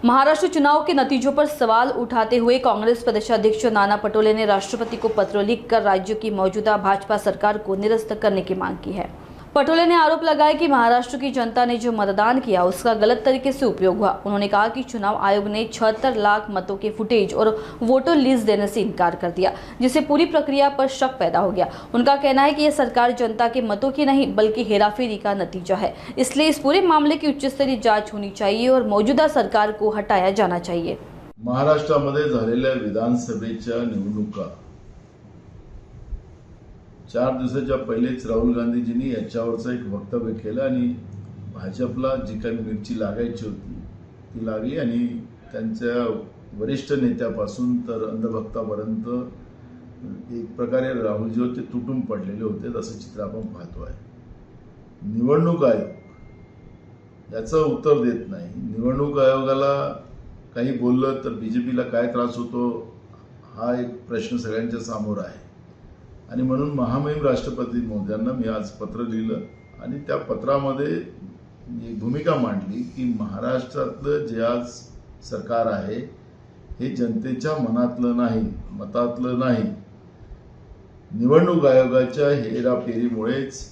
महाराष्ट्र चुनाव के नतीजों पर सवाल उठाते हुए कांग्रेस प्रदेशाध्यक्ष नाना पटोले ने राष्ट्रपति को पत्र लिखकर राज्य की मौजूदा भाजपा सरकार को निरस्त करने की मांग की है। पटोले ने आरोप लगाया कि महाराष्ट्र की जनता ने जो मतदान किया उसका गलत तरीके से उपयोग हुआ। उन्होंने कहा कि चुनाव आयोग ने 76 लाख मतों के फुटेज और वोटर लिस्ट देने से इनकार कर दिया, जिससे पूरी प्रक्रिया पर शक पैदा हो गया। उनका कहना है कि यह सरकार जनता के मतों की नहीं बल्कि हेराफेरी का नतीजा है, इसलिए इस पूरे मामले की उच्च स्तरीय जांच होनी चाहिए और मौजूदा सरकार को हटाया जाना चाहिए। महाराष्ट्रामध्ये झालेल्या विधानसभेच्या निवडणुका 4 दिवसाच्या पहिलेच राहुल गांधीजींनी याच्यावरचं एक वक्तव्य केलं आणि भाजपला जी काही मिरची लागायची होती ती लागली आणि त्यांच्या वरिष्ठ नेत्यापासून तर अंधभक्तापर्यंत एक प्रकारे राहुलजी होते तुटून पडलेले होते, असं चित्र आपण पाहतो आहे। निवडणूक आयोग याचं उत्तर देत नाही। निवडणूक आयोगाला काही बोललं तर बीजेपीला काय त्रास होतो हा एक प्रश्न सगळ्यांच्या समोर आहे आणि म्हणून महामहिम राष्ट्रपती महोदयांना मी आज पत्र लिहिलं आणि त्या पत्रामध्ये एक भूमिका मांडली की महाराष्ट्रातलं जे आज सरकार आहे हे जनतेच्या मनातलं नाही, मतातलं नाही। निवडणूक आयोगाच्या हेराफेरीमुळेच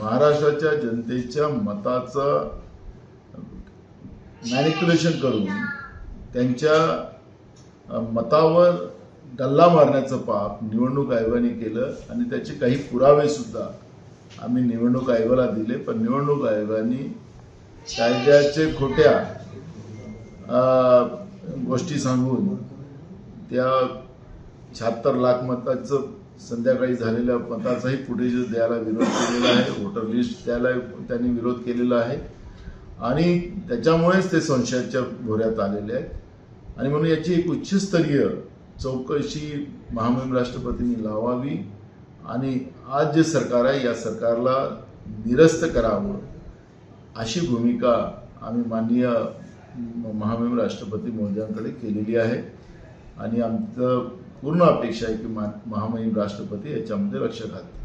महाराष्ट्राच्या जनतेच्या मताचं मॅनिप्युलेशन करून त्यांच्या मतावर डल्ला मारण्याचं पाप निवडणूक आयोगाने केलं आणि त्याचे काही पुरावे सुद्धा आम्ही निवडणूक आयोगाला दिले, पण निवडणूक आयोगाने कायद्याचे खोट्या गोष्टी सांगून त्या 76 लाख मताचं संध्याकाळी झालेल्या मताचाही फुटेज द्यायला विरोध केलेला आहे, वोटर लिस्ट द्यायला त्यांनी विरोध केलेला आहे आणि त्याच्यामुळेच ते संशयाच्या भोऱ्यात आलेले आहेत आणि म्हणून याची एक उच्चस्तरीय चौकशी महामहिम राष्ट्रपतींनी लावावी आणि आज जे सरकार आहे या सरकारला निरस्त करावं अशी भूमिका आम्ही माननीय महामहिम राष्ट्रपती महोदयांकडे केलेली आहे आणि आमचं पूर्ण अपेक्षा आहे की महामहिम राष्ट्रपती याच्यामध्ये लक्ष घालतील।